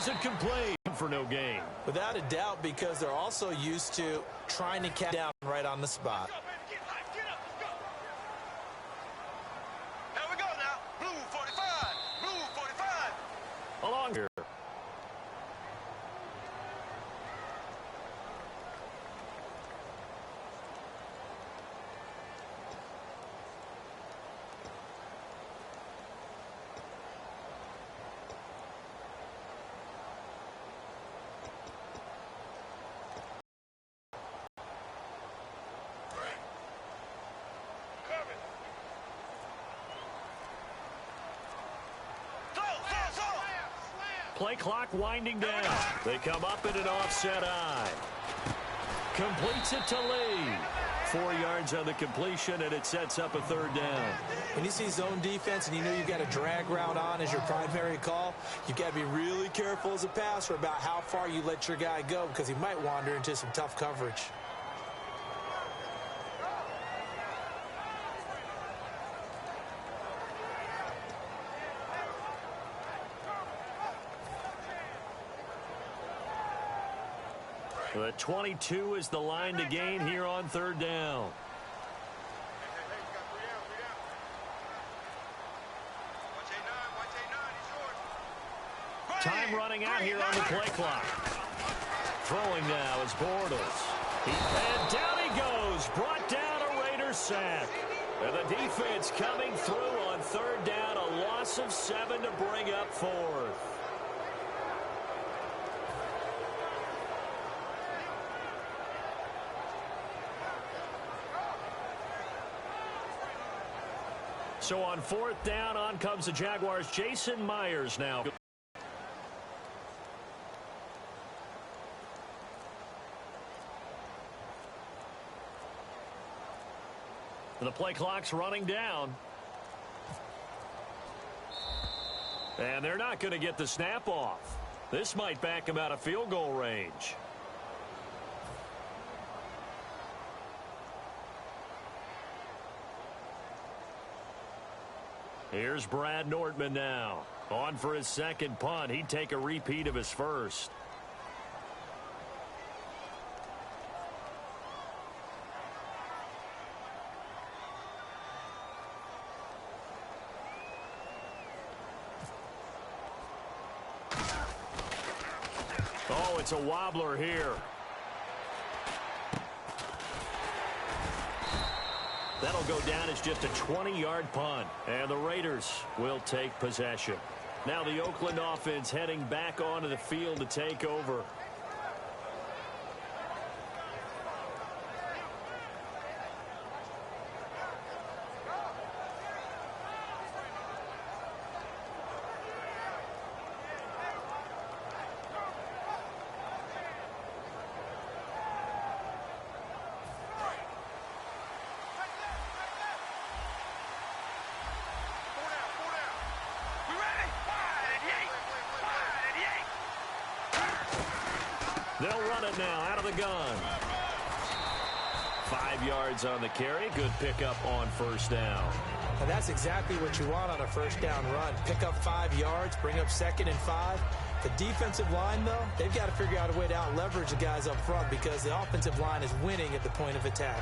doesn't complete for no gain. Without a doubt, because they're also used to trying to catch down right on the spot. Here we go now. Blue 45. Blue 45. Along here. Play clock winding down. They come up in an offset eye. Completes it to Lee. 4 yards on the completion, and it sets up a third down. When you see zone defense and you know you've got a drag route on as your primary call, you've got to be really careful as a passer about how far you let your guy go because he might wander into some tough coverage. The 22 is the line to gain here on third down. Time running out here on the play clock. Throwing now is Bortles. And down he goes. Brought down a Raiders sack. And the defense coming through on third down. A loss of 7 to bring up fourth. So on fourth down, on comes the Jaguars' Jason Myers now. The play clock's running down. And they're not going to get the snap off. This might back them out of field goal range. Here's Brad Nortman now. On for his second punt. He'd take a repeat of his first. Oh, it's a wobbler here. That'll go down as just a 20-yard punt. And the Raiders will take possession. Now the Oakland offense heading back onto the field to take over. They'll run it now out of the gun. 5 yards on the carry. Good pickup on first down. And that's exactly what you want on a first down run. Pick up 5 yards, bring up 2nd and 5. The defensive line, though, they've got to figure out a way to out-leverage the guys up front because the offensive line is winning at the point of attack.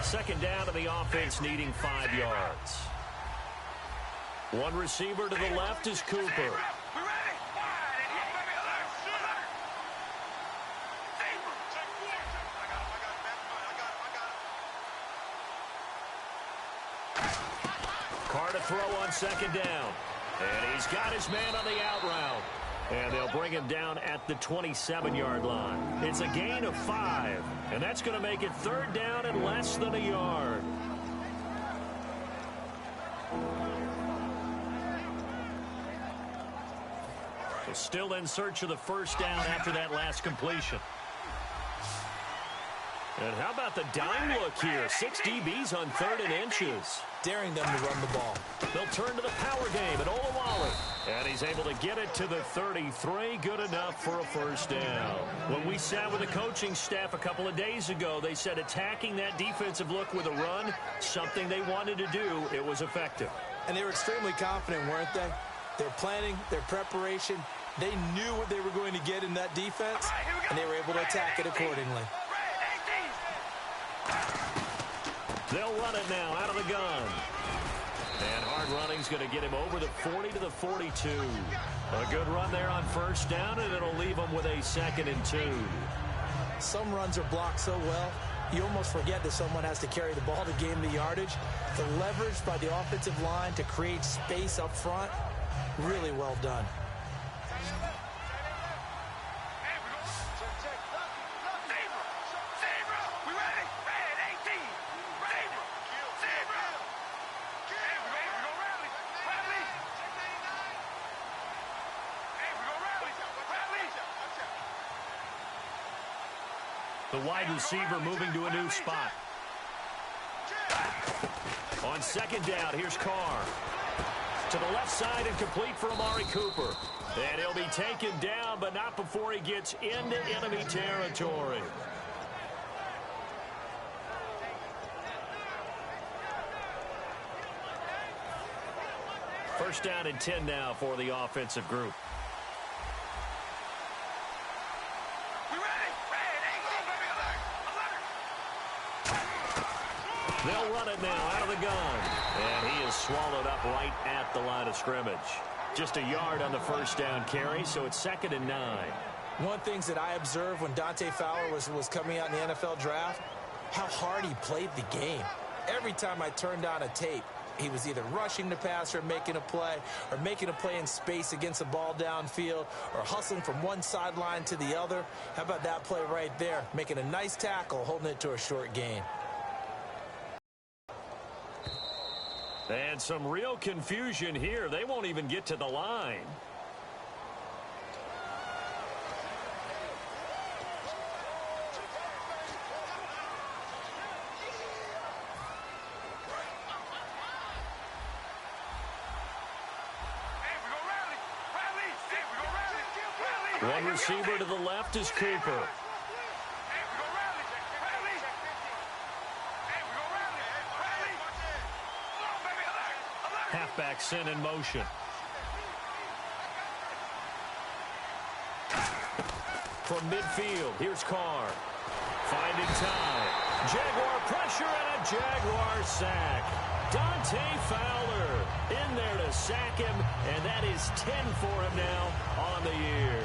Second down to the offense needing 5 yards. One receiver to the left is Cooper. Carr to throw on second down. And he's got his man on the out route. And they'll bring him down at the 27-yard line. It's a gain of 5. And that's going to make it third down and less than a yard. Still in search of the first down after that last completion. And how about the dime look here? 6 DBs on 3rd and inches. Daring them to run the ball. They'll turn to the power game at Olawale. And he's able to get it to the 33. Good enough for a first down. When we sat with the coaching staff a couple of days ago, they said attacking that defensive look with a run, something they wanted to do, it was effective. And they were extremely confident, weren't they? Their planning, their preparation, they knew what they were going to get in that defense, and they were able to attack it accordingly. They'll run it now out of the gun. And hard running's going to get him over the 40 to the 42. A good run there on first down, and it'll leave him with a 2nd and 2. Some runs are blocked so well, you almost forget that someone has to carry the ball to gain the yardage. The leverage by the offensive line to create space up front, really well done. The wide receiver moving to a new spot. On 2nd down, here's Carr. To the left side and complete for Amari Cooper. And he'll be taken down, but not before he gets into enemy territory. First down and 10 now for the offensive group. They'll run it now out of the gun. And he is swallowed up right at the line of scrimmage. Just a yard on the first down carry, so it's 2nd and 9. One of the things that I observed when Dante Fowler was coming out in the NFL draft, how hard he played the game. Every time I turned on a tape, he was either rushing the passer, making a play in space against the ball downfield, or hustling from one sideline to the other. How about that play right there? Making a nice tackle, holding it to a short gain. And some real confusion here. They won't even get to the line. One receiver to the left is Cooper. Halfback sent in motion. From midfield, here's Carr. Finding time. Jaguar pressure and a Jaguar sack. Dante Fowler in there to sack him, and that is 10 for him now on the year.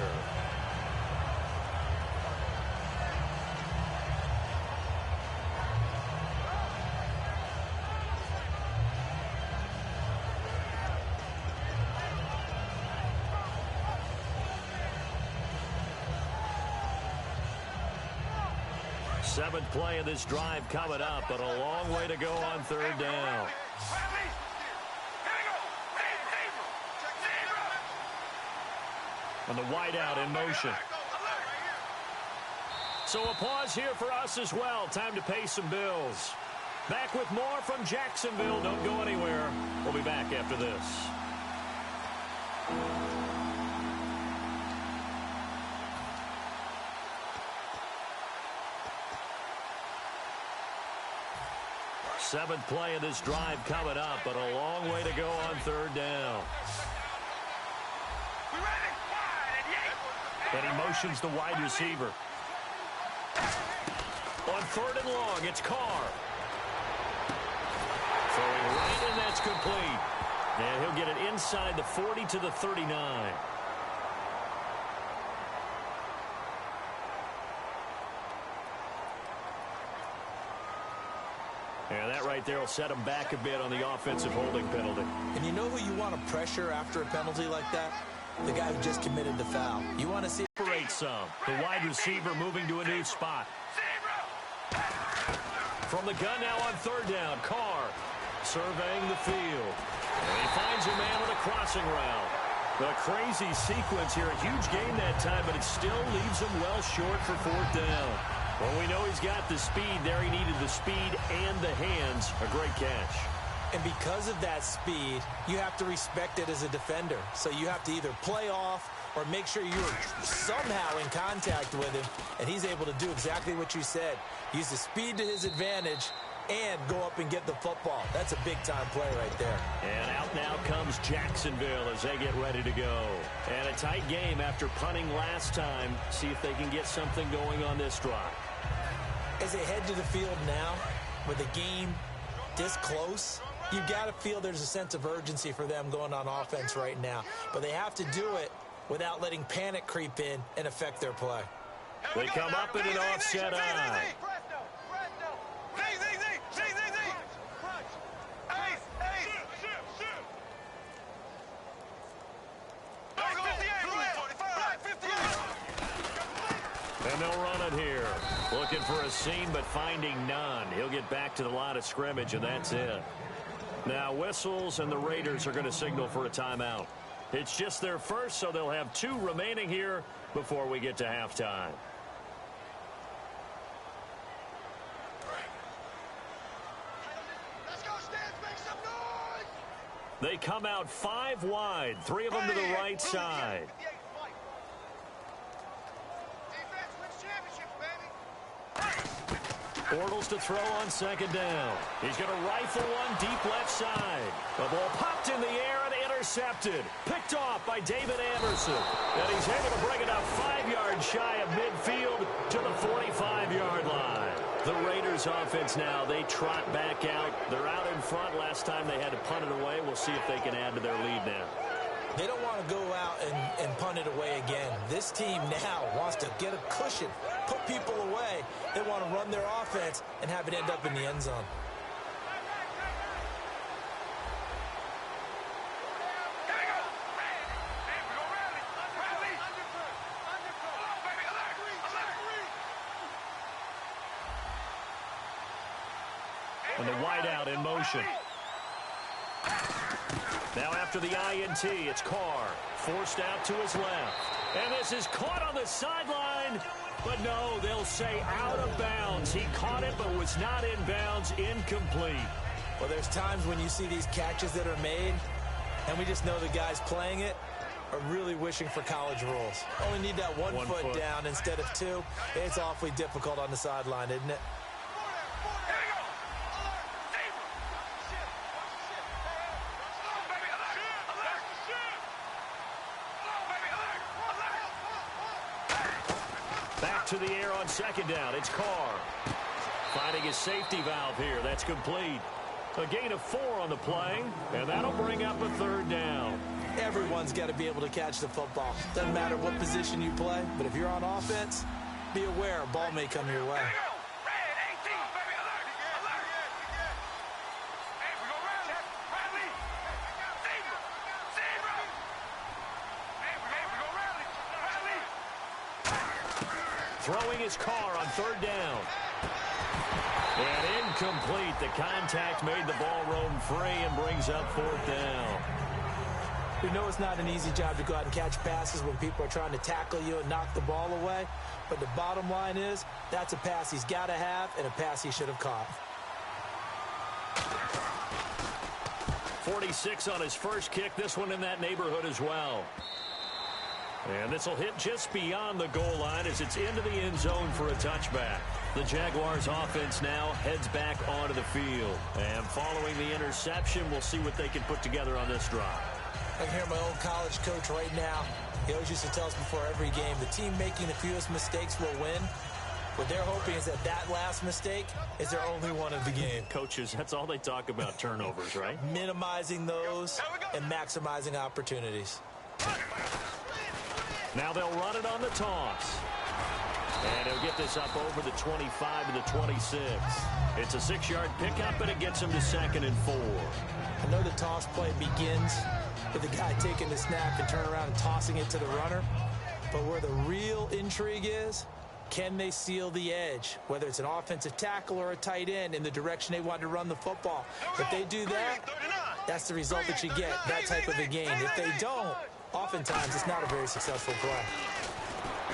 Seventh play of this drive coming up, but a long way to go on 3rd down. And the wideout in motion. So a pause here for us as well. Time to pay some bills. Back with more from Jacksonville. Don't go anywhere. We'll be back after this. Seventh play of this drive coming up, but a long way to go on 3rd down. And he motions the wide receiver. On 3rd and long, it's Carr. Throwing right, and that's complete. And he'll get it inside the 40 to the 39. And that right there will set him back a bit on the offensive holding penalty. And you know who you want to pressure after a penalty like that? The guy who just committed the foul. You want to see... Separate some. The wide receiver moving to a new spot. From the gun now on 3rd down. Carr surveying the field. And he finds a man with a crossing route. The crazy sequence here. A huge gain that time, but it still leaves him well short for 4th down. Well, we know he's got the speed there. He needed the speed and the hands. A great catch. And because of that speed, you have to respect it as a defender. So you have to either play off or make sure you're somehow in contact with him. And he's able to do exactly what you said. Use the speed to his advantage and go up and get the football. That's a big-time play right there. And out now comes Jacksonville as they get ready to go. And a tight game after punting last time. See if they can get something going on this drive. As they head to the field now, with the game this close, you've got to feel there's a sense of urgency for them going on offense right now. But they have to do it without letting panic creep in and affect their play. They come up in an offset eye. And they'll run it here. Looking for a seam, but finding none. He'll get back to the line of scrimmage, and that's it. Now whistles, and the Raiders are going to signal for a timeout. It's just their first, so they'll have 2 remaining here before we get to halftime. Let's go, Stans, make some noise! They come out 5 wide, 3 of them to the right side. Defense wins championships, baby. Bortles to throw on second down. He's going to rifle one deep left side. The ball popped in the air and intercepted. Picked off by David Anderson. And he's able to bring it up 5 yards shy of midfield to the 45-yard line. The Raiders offense now, they trot back out. They're out in front. Last time they had to punt it away. We'll see if they can add to their lead now. They don't want to go out and punt it away again. This team now wants to get a cushion, put people away. They want to run their offense and have it end up in the end zone. And the wideout in motion. Now after the INT, it's Carr. Forced out to his left. And this is caught on the sideline. But no, they'll say out of bounds. He caught it but was not in bounds. Incomplete. Well, there's times when you see these catches that are made, and we just know the guys playing it are really wishing for college rules. Only need that one foot down instead of 2. It's awfully difficult on the sideline, isn't it? Back to the air on second down. It's Carr. Finding his safety valve here. That's complete. A gain of 4 on the play, and that'll bring up a 3rd down. Everyone's got to be able to catch the football. Doesn't matter what position you play, but if you're on offense, be aware a ball may come your way. Throwing his Carr on 3rd down. And incomplete. The contact made the ball roam free and brings up 4th down. We know it's not an easy job to go out and catch passes when people are trying to tackle you and knock the ball away. But the bottom line is, that's a pass he's got to have and a pass he should have caught. 46 on his first kick. This one in that neighborhood as well. And this will hit just beyond the goal line as it's into the end zone for a touchback. The Jaguars offense now heads back onto the field. And following the interception, we'll see what they can put together on this drive. I can hear my old college coach right now. He always used to tell us before every game, the team making the fewest mistakes will win. What they're hoping is that that last mistake is their only one of the game. Coaches, that's all they talk about, turnovers, right? Minimizing those and maximizing opportunities. Now they'll run it on the toss. And he'll get this up over the 25 to the 26. It's a 6-yard pickup, and it gets him to 2nd and 4. I know the toss play begins with the guy taking the snap and turn around and tossing it to the runner. But where the real intrigue is, can they seal the edge? Whether it's an offensive tackle or a tight end in the direction they want to run the football. If they do that, that's the result that you get, that type of a game. If they don't, oftentimes it's not a very successful play.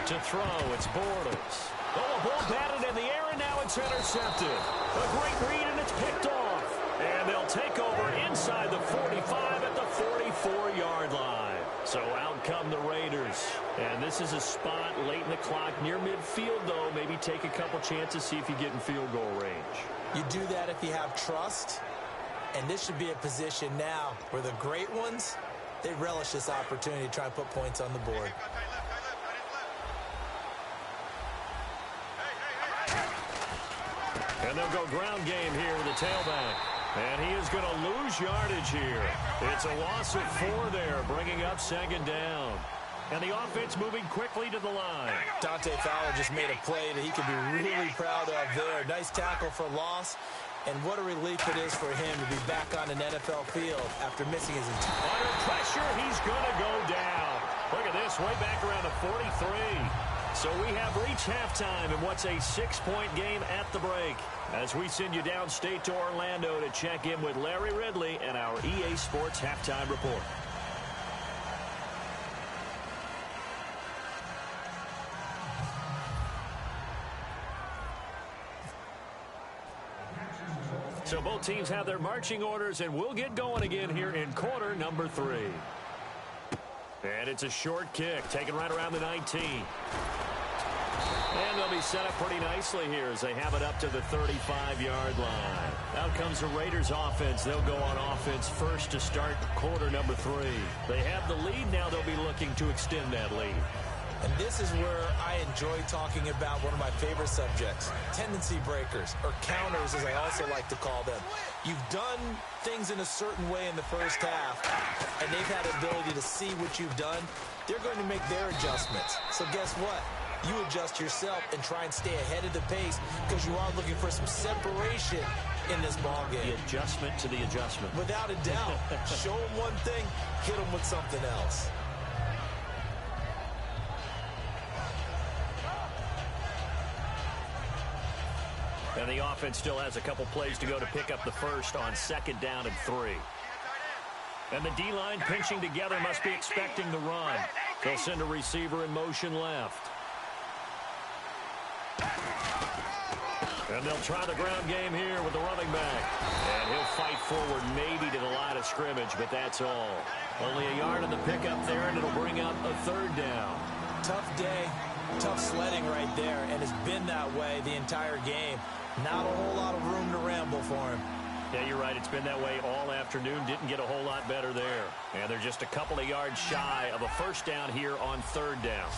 To throw, it's Bortles. Oh, a ball batted in the air, and now it's intercepted. A great read, and it's picked off. And they'll take over inside the 45 at the 44-yard line. So out come the Raiders. And this is a spot late in the clock near midfield, though. Maybe take a couple chances, see if you get in field goal range. You do that if you have trust. And this should be a position now where the great ones, they relish this opportunity to try and put points on the board. And they'll go ground game here with the tailback. And he is going to lose yardage here. It's a loss of 4 there, bringing up second down. And the offense moving quickly to the line. Dante Fowler just made a play that he can be really proud of there. Nice tackle for loss. And what a relief it is for him to be back on an NFL field after missing his entire... Under pressure, he's going to go down. Look at this, way back around the 43. So we have reached halftime in what's a 6-point game at the break. As we send you downstate to Orlando to check in with Larry Ridley and our EA Sports Halftime Report. So both teams have their marching orders, and we'll get going again here in quarter number 3. And it's a short kick, taken right around the 19. And they'll be set up pretty nicely here as they have it up to the 35-yard line. Out comes the Raiders offense. They'll go on offense first to start quarter number 3. They have the lead. Now they'll be looking to extend that lead. And this is where I enjoy talking about one of my favorite subjects, tendency breakers, or counters as I also like to call them. You've done things in a certain way in the first half, and they've had the ability to see what you've done. They're going to make their adjustments. So guess what? You adjust yourself and try and stay ahead of the pace because you are looking for some separation in this ballgame. The adjustment to the adjustment. Without a doubt. Show them one thing, hit them with something else. And the offense still has a couple plays to go to pick up the first on second down and 3. And the D-line pinching together must be expecting the run. They'll send a receiver in motion left. And they'll try the ground game here with the running back. And he'll fight forward maybe to the line of scrimmage, but that's all. Only a yard on the pickup there, and it'll bring up a third down. Tough day, tough sledding right there, and it's been that way the entire game. Not a whole lot of room to ramble for him. Yeah, you're right. It's been that way all afternoon. Didn't get a whole lot better there. And they're just a couple of yards shy of a first down here on third down.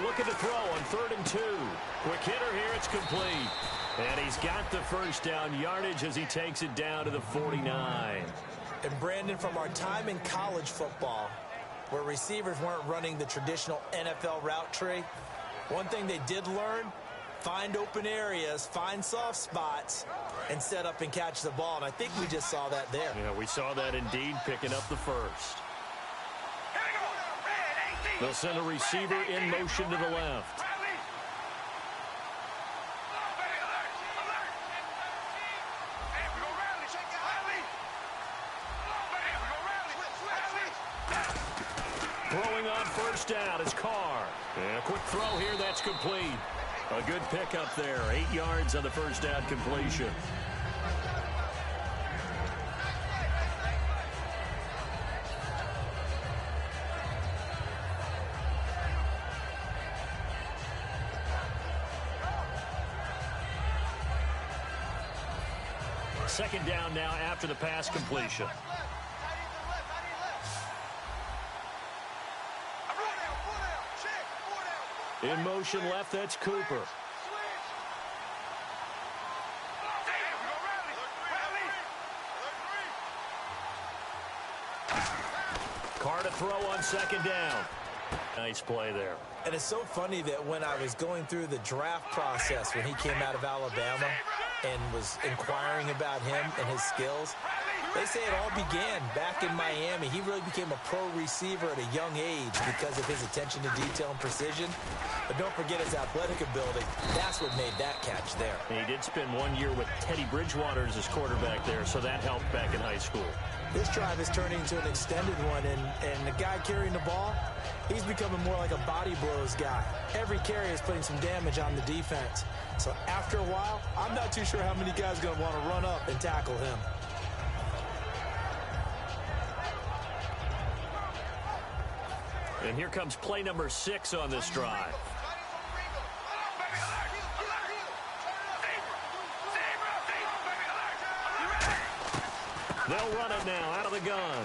Looking to throw on 3rd and 2. Quick hitter here. It's complete. And he's got the first down yardage as he takes it down to the 49. And Brandon, from our time in college football, where receivers weren't running the traditional NFL route tree, one thing they did learn, find open areas, find soft spots, and set up and catch the ball. And I think we just saw that there. Yeah, we saw that indeed, picking up the first. They'll send a receiver in motion to the left. Throwing on first down is Carr. And a quick throw here, that's complete. A good pickup there, 8 yards on the first down completion. Second down now after the pass completion. In motion left, that's Cooper. Carr to throw on second down. Nice play there. And it's so funny that when I was going through the draft process when he came out of Alabama and was inquiring about him and his skills, They say it all began back in Miami. He really became a pro receiver at a young age because of his attention to detail and precision. But don't forget his athletic ability. That's what made that catch there. He did spend 1 year with Teddy Bridgewater as his quarterback there, so that helped back in high school. This drive is turning into an extended one, and the guy carrying the ball, he's becoming more like a body blows guy. Every carry is putting some damage on the defense. So after a while, I'm not too sure how many guys are going to want to run up and tackle him. And here comes play number 6 on this drive. They'll run it now out of the gun.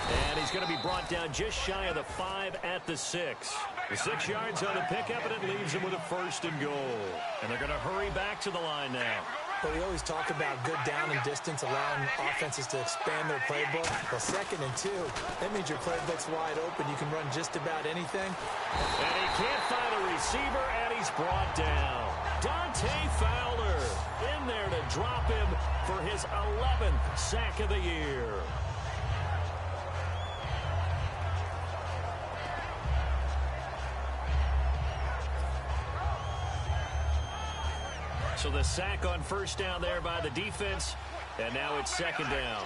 And he's going to be brought down just shy of the 5 at the 6. The 6 yards on the pickup, and it leaves him with a 1st and goal. And they're going to hurry back to the line now. But we always talk about good down and distance, allowing offenses to expand their playbook. Well, 2nd and 2, that means your playbook's wide open. You can run just about anything. And he can't find a receiver, and he's brought down. Dante Fowler in there to drop him for his 11th sack of the year. So the sack on 1st down there by the defense, and now it's 2nd down.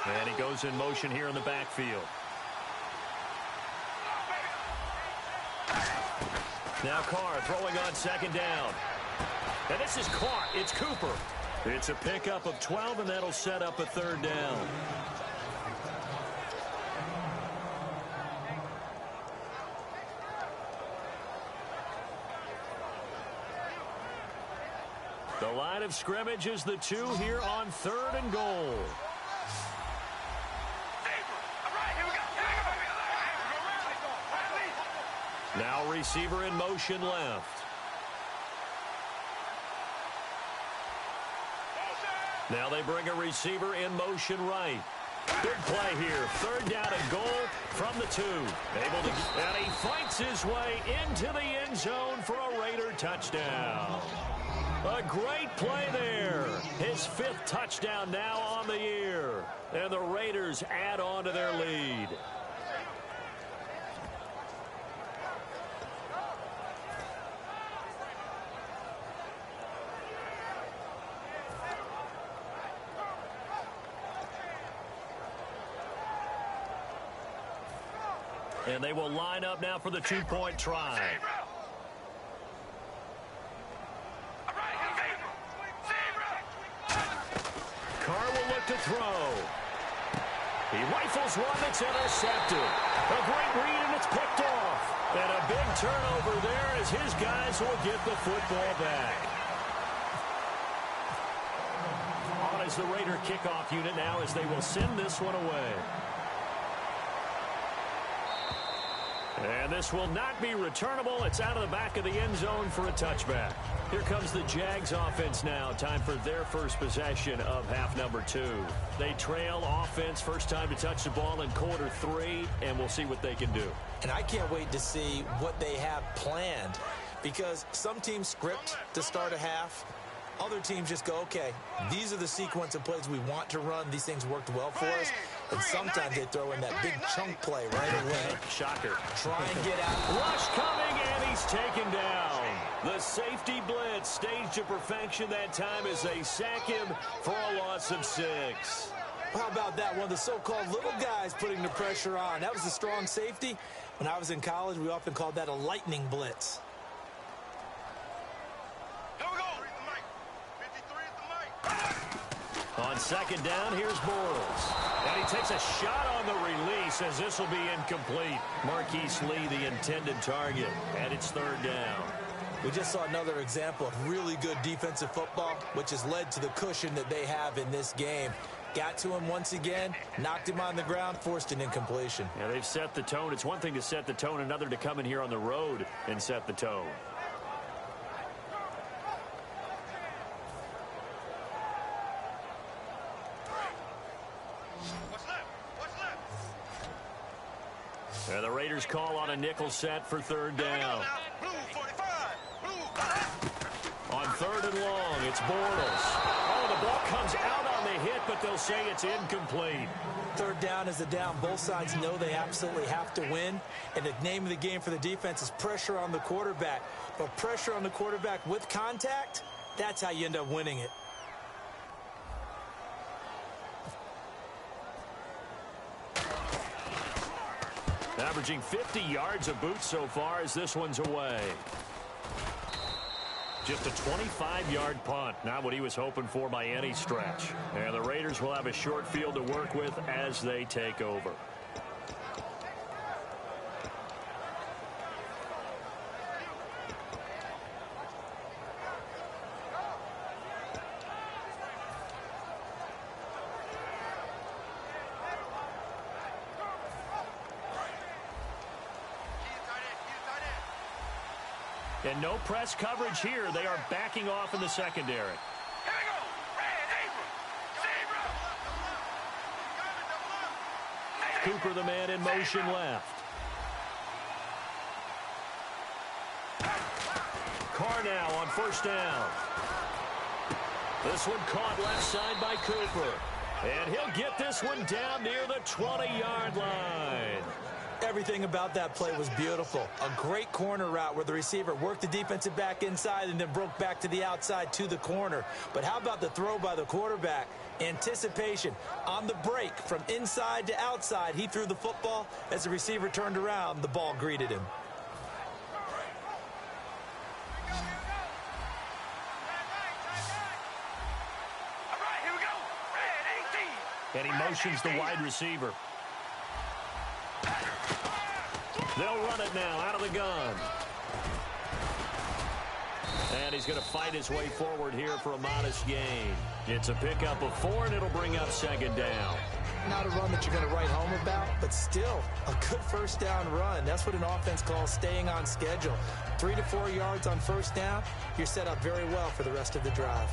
And he goes in motion here in the backfield. Now Carr throwing on 2nd down. And this is caught. It's Cooper. It's a pickup of 12, and that'll set up a 3rd down. The line of scrimmage is the 2 here on 3rd and goal. Now receiver in motion left. Now they bring a receiver in motion right. Big play here. 3rd down and goal from the 2. And he fights his way into the end zone for a Raider touchdown. A great play there. His 5th touchdown now on the year. And the Raiders add on to their lead. And they will line up now for the 2-point try. Carr will look to throw. He rifles one that's intercepted. A great read, and it's picked off. And a big turnover there as his guys will get the football back. On is the Raider kickoff unit now as they will send this one away. And this will not be returnable. It's out of the back of the end zone for a touchback. Here comes the Jags offense now. Time for their first possession of half number 2. They trail offense, first time to touch the ball in quarter 3, and we'll see what they can do. And I can't wait to see what they have planned, because some teams script to start a half. Other teams just go, okay, these are the sequence of plays we want to run. These things worked well for us. And sometimes they throw in that big chunk play right away. Shocker. Try and get out. Rush coming, and he's taken down. The safety blitz staged to perfection that time as they sack him for a loss of 6. How about that? One of the so-called little guys putting the pressure on. That was a strong safety. When I was in college, we often called that a lightning blitz. On 2nd down, here's Bortles. And he takes a shot on the release as this will be incomplete. Marquise Lee, the intended target, and it's 3rd down. We just saw another example of really good defensive football, which has led to the cushion that they have in this game. Got to him once again, knocked him on the ground, forced an incompletion. Yeah, they've set the tone. It's one thing to set the tone, another to come in here on the road and set the tone. And the Raiders call on a nickel set for third down. Blue 45. Blue. On third and long, it's Bortles. Oh, the ball comes out on the hit, but they'll say it's incomplete. Third down is a down. Both sides know they absolutely have to win. And the name of the game for the defense is pressure on the quarterback. But pressure on the quarterback with contact, that's how you end up winning it. Averaging 50 yards a boot so far as this one's away. Just a 25-yard punt, not what he was hoping for by any stretch. And the Raiders will have a short field to work with as they take over. And no press coverage here. They are backing off in the secondary. Here we go. Red, Abram. Cooper, the man in motion left. Carr now on first down. This one caught left side by Cooper. And he'll get this one down near the 20-yard line. Everything about that play was beautiful. A great corner route where the receiver worked the defensive back inside and then broke back to the outside to the corner. But how about the throw by the quarterback? Anticipation on the break from inside to outside. He threw the football. As the receiver turned around, the ball greeted him. All right, here we go. Red 18. And he motions the wide receiver. They'll run it now out of the gun. And he's going to fight his way forward here for a modest gain. It's a pickup of 4, and it'll bring up second down. Not a run that you're going to write home about, but still a good first down run. That's what an offense calls staying on schedule. 3 to 4 yards on first down, you're set up very well for the rest of the drive.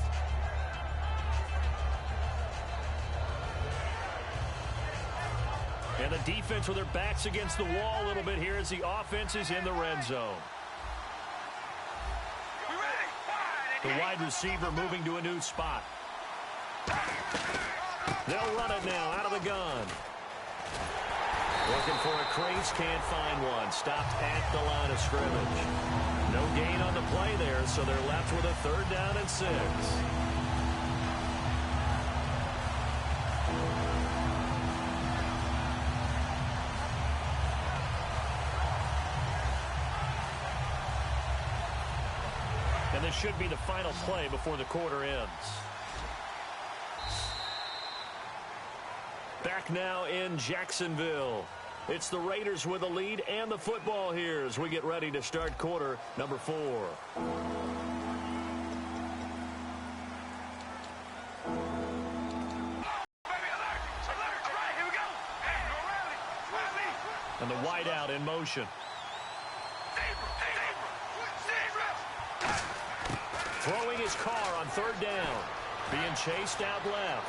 And the defense with their backs against the wall a little bit here as the offense is in the red zone. The wide receiver moving to a new spot. They'll run it now out of the gun. Looking for a crease, can't find one. Stopped at the line of scrimmage. No gain on the play there, so they're left with a third down and 6. And this should be the final play before the quarter ends. Back now in Jacksonville. It's the Raiders with the lead and the football here as we get ready to start quarter number 4. And the wideout in motion. Throwing his car on third down. Being chased out left.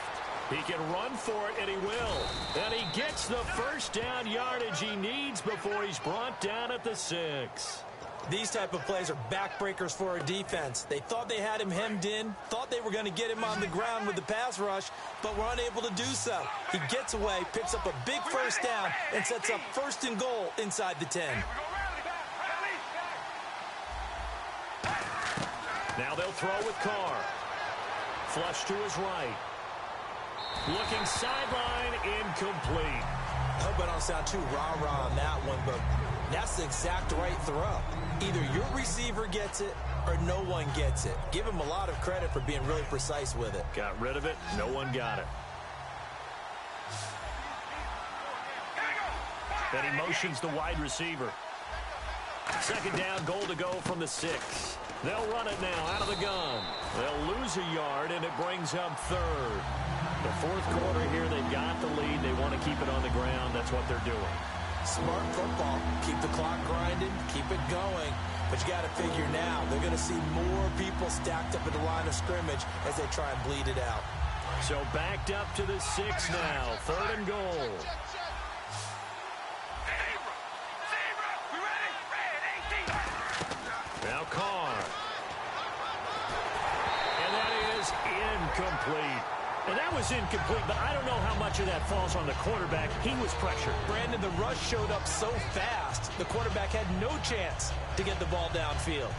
He can run for it, and he will. And he gets the first down yardage he needs before he's brought down at the 6. These type of plays are backbreakers for a defense. They thought they had him hemmed in, thought they were going to get him on the ground with the pass rush, but were unable to do so. He gets away, picks up a big first down, and sets up first and goal inside the 10. Now they'll throw with Carr. Flush to his right. Looking sideline, incomplete. I hope I don't sound too rah-rah on that one, but that's the exact right throw. Either your receiver gets it or no one gets it. Give him a lot of credit for being really precise with it. Got rid of it. No one got it. Then he motions the wide receiver. Second down, goal to go from the 6. They'll run it now out of the gun. They'll lose a yard, and it brings up third. The fourth quarter here, they've got the lead. They want to keep it on the ground. That's what they're doing. Smart football. Keep the clock grinding. Keep it going. But you got to figure now, they're going to see more people stacked up at the line of scrimmage as they try and bleed it out. So backed up to the 6 now. Third and goal. Carr. And that is incomplete. And that was incomplete, but I don't know how much of that falls on the quarterback. He was pressured. Brandon, the rush showed up so fast, the quarterback had no chance to get the ball downfield.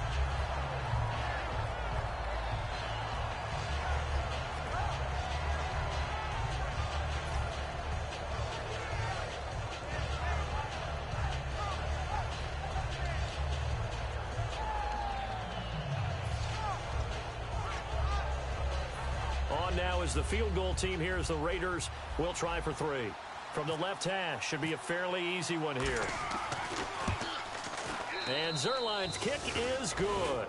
Now is the field goal team here as the Raiders will try for 3. From the left hash, should be a fairly easy one here. And Zerline's kick is good.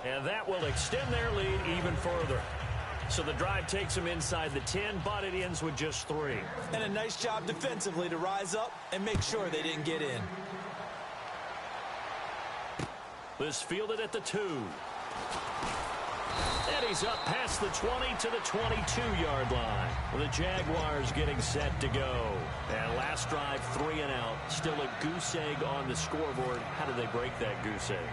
And that will extend their lead even further. So the drive takes them inside the 10, but it ends with just 3. And a nice job defensively to rise up and make sure they didn't get in. This fielded at the 2. And he's up past the 20 to the 22-yard line. The Jaguars getting set to go. And last drive, 3 and out. Still a goose egg on the scoreboard. How do they break that goose egg?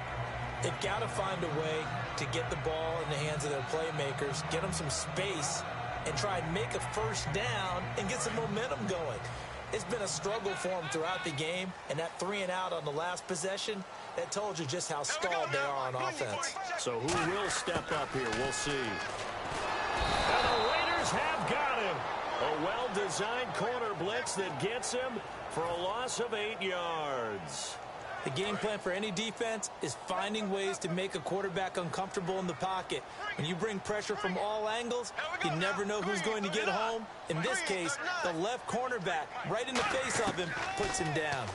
They've got to find a way to get the ball in the hands of their playmakers, get them some space, and try and make a first down and get some momentum going. It's been a struggle for them throughout the game, and that 3 and out on the last possession, that told you just how stalled they are on offense. So who will step up here? We'll see. And the Raiders have got him. A well-designed corner blitz that gets him for a loss of 8 yards. The game plan for any defense is finding ways to make a quarterback uncomfortable in the pocket. When you bring pressure from all angles, you never know who's going to get home. In this case, the left cornerback, right in the face of him, puts him down.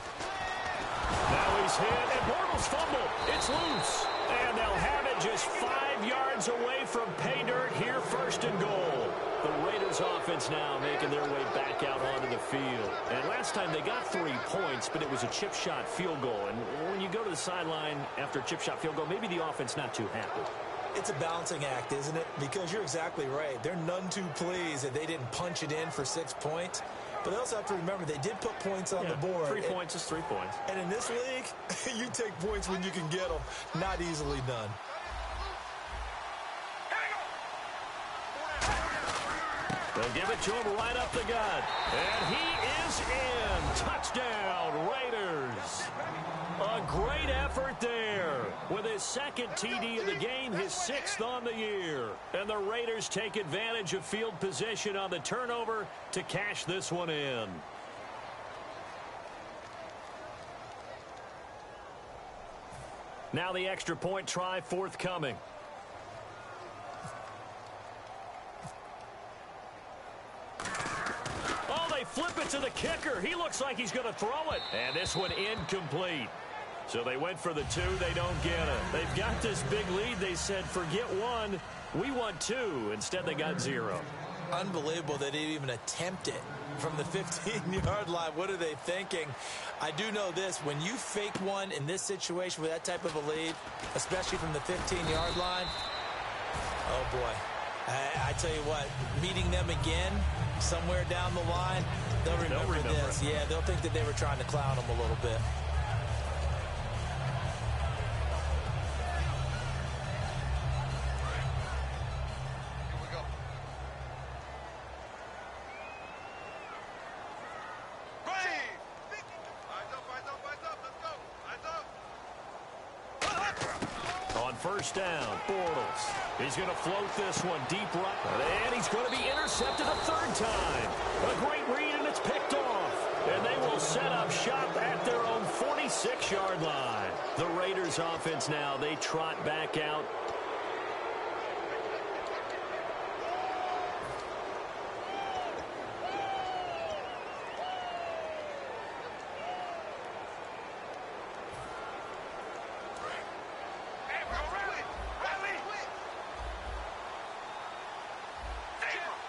Now he's hit, and Bortles fumble. It's loose. And they'll have it just 5 yards away from pay dirt here, 1st and goal. The Raiders offense now making their way back out onto the field. And last time they got 3 points, but it was a chip shot field goal. And when you go to the sideline after a chip shot field goal, maybe the offense not too happy. It's a balancing act, isn't it? Because you're exactly right. They're none too pleased that they didn't punch it in for 6 points. But they also have to remember they did put points on the board. 3 points is 3 points. And in this league, you take points when you can get them. Not easily done. They'll give it to him right up the gut. And he is in. Touchdown, Raiders. A great effort there. With his 2nd TD of the game, his 6th on the year. And the Raiders take advantage of field position on the turnover to cash this one in. Now the extra point try forthcoming. Flip it to the kicker. He looks like he's going to throw it. And this one incomplete. So they went for the 2. They don't get it. They've got this big lead. They said, forget 1. We want 2. Instead, they got 0. Unbelievable they didn't even attempt it from the 15-yard line. What are they thinking? I do know this. When you fake one in this situation with that type of a lead, especially from the 15-yard line, oh, boy. I tell you what, meeting them again somewhere down the line, they'll remember this. Yeah, they'll think that they were trying to clown them a little bit. Here we go. Ready! Eyes up, eyes up, eyes up. Let's go. Eyes up. On 1st down, Bortles. He's going to float this one deep right. And he's going to be intercepted a 3rd time. A great read, and it's picked off. And they will set up shop at their own 46-yard line. The Raiders offense now, they trot back out.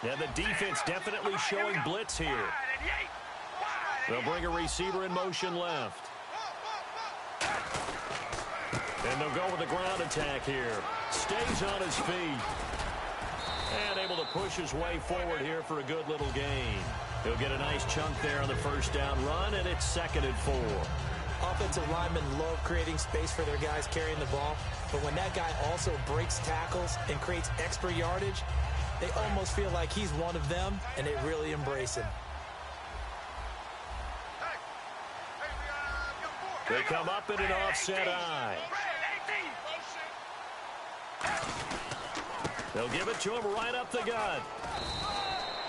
And the defense definitely showing blitz here. They'll bring a receiver in motion left. And they'll go with the ground attack here. Stays on his feet. And able to push his way forward here for a good little gain. He'll get a nice chunk there on the 1st down run, and it's 2nd and 4. Offensive linemen love creating space for their guys carrying the ball, but when that guy also breaks tackles and creates extra yardage, they almost feel like he's one of them, and they really embrace him. They come up in an offset eye. They'll give it to him right up the gut.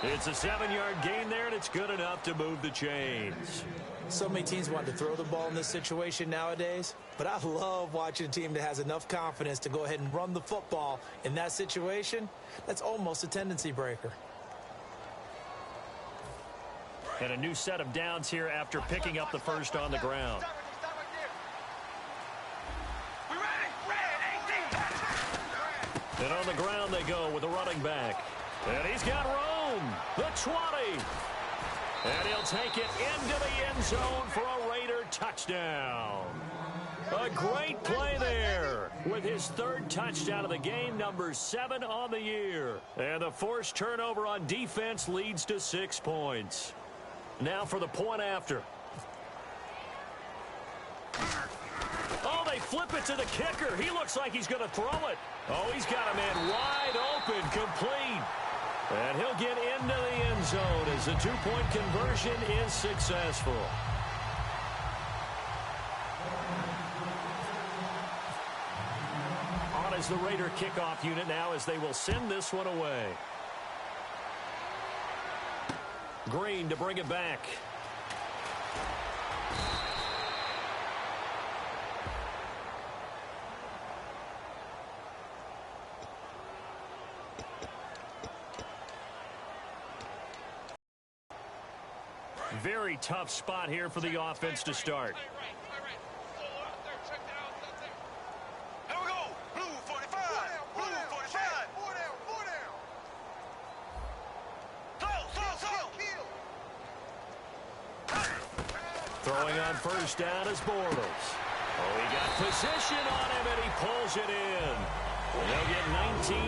It's a 7-yard gain there, and it's good enough to move the chains. So many teams want to throw the ball in this situation nowadays, but I love watching a team that has enough confidence to go ahead and run the football in that situation. That's almost a tendency breaker. And a new set of downs here after picking up the first on the ground. And on the ground they go with a running back. And he's got room. The 20. And he'll take it into the end zone for a Raider touchdown. A great play there with his third touchdown of the game, number 7 on the year. And the forced turnover on defense leads to 6 points. Now for the point after. Oh, they flip it to the kicker. He looks like he's going to throw it. Oh, he's got a man wide open, complete. And he'll get into the end zone as the 2-point conversion is successful. On is the Raider kickoff unit now as they will send this one away. Green to bring it back. Very tough spot here for the offense to start. Here we go. Blue 45. Blue 45. Throwing on first down is Bortles. Oh, he got position on him, and he pulls it in. They'll get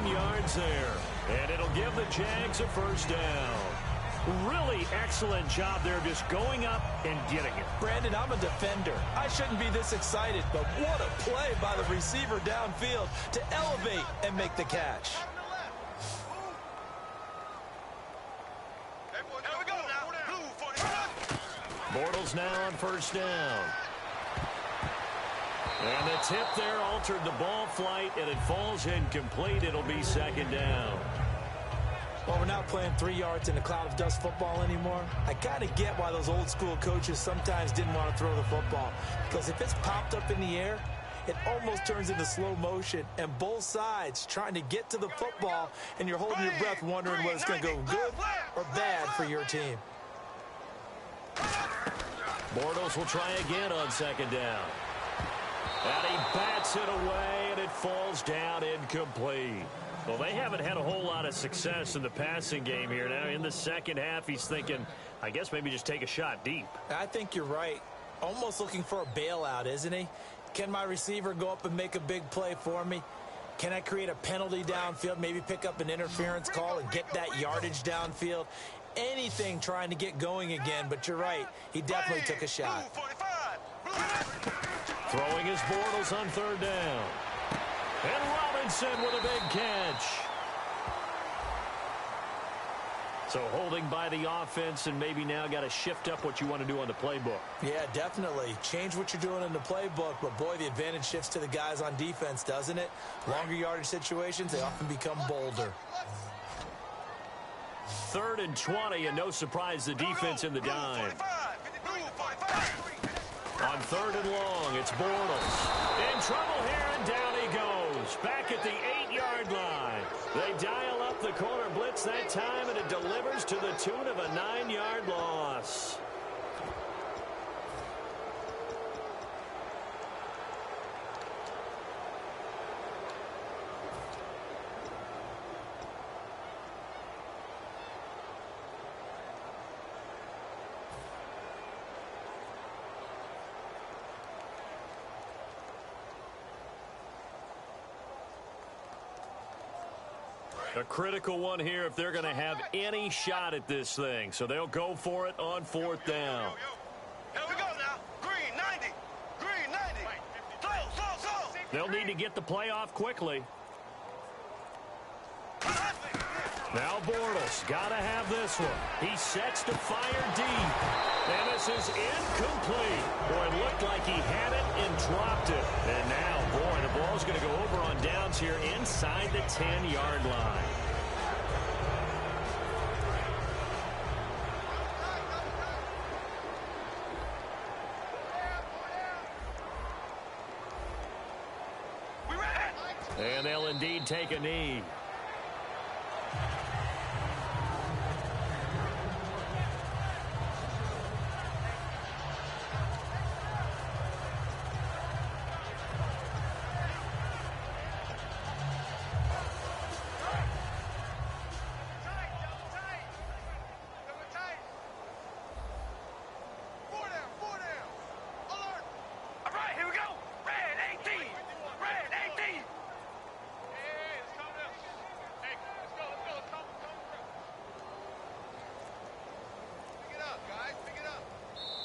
19 yards there, and it'll give the Jags a first down. Really excellent job there, just going up and getting it. Brandon, I'm a defender. I shouldn't be this excited, but what a play by the receiver downfield to elevate and make the catch. Here we go now. Blue 45. Bortles now on first down. And the tip there altered the ball flight, and it falls incomplete. It'll be second down. Well, we're not playing 3 yards in a cloud of dust football anymore. I kind of get why those old school coaches sometimes didn't want to throw the football. Because if it's popped up in the air, it almost turns into slow motion. And both sides trying to get to the football, and you're holding your breath wondering whether it's going to go good or bad for your team. Bortles will try again on second down. And he bats it away, and it falls down incomplete. Well, they haven't had a whole lot of success in the passing game here. Now, in the second half, he's thinking, I guess maybe just take a shot deep. I think you're right. Almost looking for a bailout, isn't he? Can my receiver go up and make a big play for me? Can I create a penalty downfield, maybe pick up an interference call and get that yardage downfield? Anything trying to get going again, but you're right. He definitely took a shot. Throwing his Bortles on third down. And Robinson with a big catch. So holding by the offense, and maybe now got to shift up what you want to do on the playbook. Yeah, definitely. Change what you're doing in the playbook, but boy, the advantage shifts to the guys on defense, doesn't it? Longer yardage situations, they often become bolder. 3rd and 20, and no surprise, the defense in the dime. On 3rd and long, it's Bortles. In trouble here, and down he goes. Back at the 8-yard line. They dial up the corner blitz that time, and it delivers to the tune of a 9-yard loss. A critical one here if they're going to have any shot at this thing. So they'll go for it on 4th down. Here we go now. Green 90. They'll need to get the play off quickly. Now Bortles, gotta have this one. He sets to fire deep. And this is incomplete. Boy, it looked like he had it and dropped it. And now, boy, the ball's going to go over on downs here inside the 10-yard line. And they'll indeed take a knee.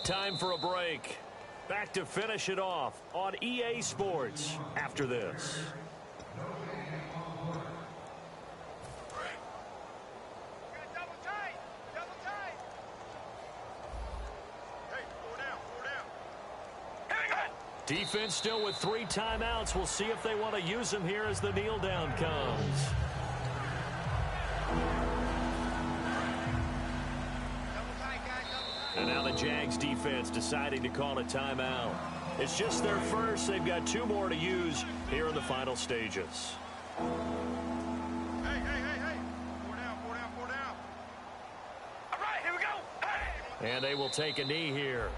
Time for a break. Back to finish it off on EA Sports after this. Defense still with 3 timeouts. We'll see if they want to use them here as the kneel down comes. And now the Jags defense deciding to call a timeout. It's just their first. They've got 2 more to use here in the final stages. Hey. 4 down. All right, here we go. Hey. And they will take a knee here.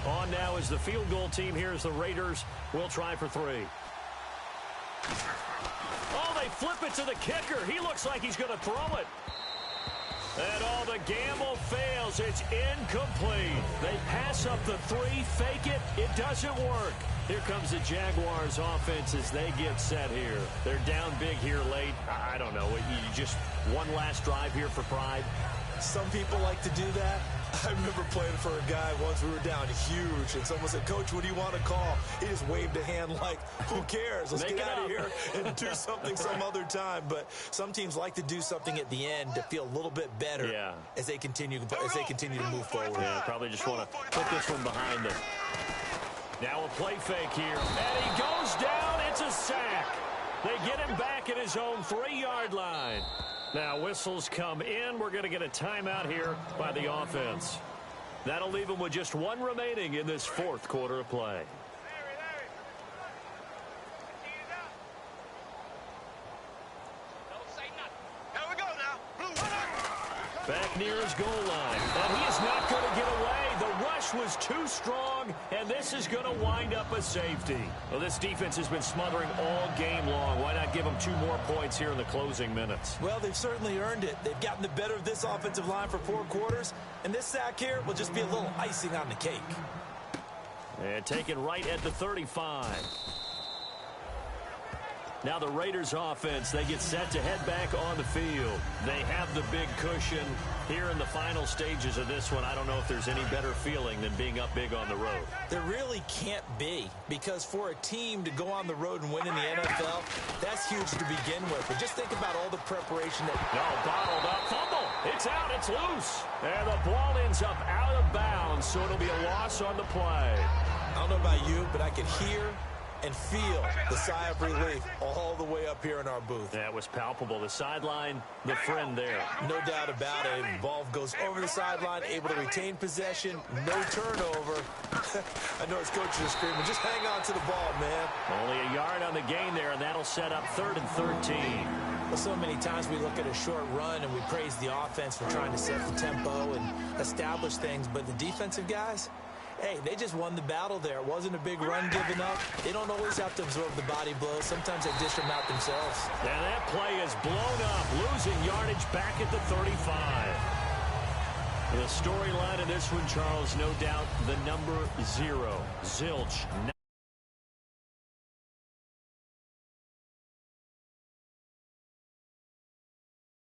On now is the field goal team. Here's the Raiders. We'll try for 3. Oh, they flip it to the kicker. He looks like he's going to throw it. And all the gamble fails. It's incomplete. They pass up the 3, fake it. It doesn't work. Here comes the Jaguars offense as they get set here. They're down big here late. I don't know. You just one last drive here for pride. Some people like to do that. I remember playing for a guy once. We were down huge, and someone said, "Coach, what do you want to call?" He just waved a hand like, who cares? Let's get out of here and do something some other time. But some teams like to do something at the end to feel a little bit better as they continue to move forward. Yeah, probably just want to put this one behind them. Now a play fake here, and he goes down. It's a sack. They get him back at his own 3-yard line. Now whistles come in. We're going to get a timeout here by the offense. That'll leave them with just 1 remaining in this 4th quarter of play. Back near his goal line. And he is not going to get away. The rush was too strong, and this is going to wind up a safety. Well, this defense has been smothering all game long. Why not give them 2 more points here in the closing minutes? Well, they've certainly earned it. They've gotten the better of this offensive line for 4 quarters, and this sack here will just be a little icing on the cake. And taken right at the 35. Now the Raiders offense, they get set to head back on the field. They have the big cushion here in the final stages of this one. I don't know if there's any better feeling than being up big on the road. There really can't be, because for a team to go on the road and win in the NFL, that's huge to begin with. But just think about all the preparation that... No, bottled up, fumble. It's out, it's loose. And the ball ends up out of bounds, so it'll be a loss on the play. I don't know about you, but I could hear and feel the sigh of relief all the way up here in our booth. That was palpable. The sideline, the friend there. No doubt about it. The ball goes over the sideline, able to retain possession, no turnover. I know his coaches are screaming, just hang on to the ball, man. Only a yard on the gain there, and that'll set up 3rd and 13. Well, so many times we look at a short run and we praise the offense for trying to set the tempo and establish things, but the defensive guys, hey, they just won the battle there. It wasn't a big run given up. They don't always have to absorb the body blows. Sometimes they dish them out themselves. And that play is blown up, losing yardage back at the 35. The storyline of this one, Charles, no doubt the number 0, Zilch.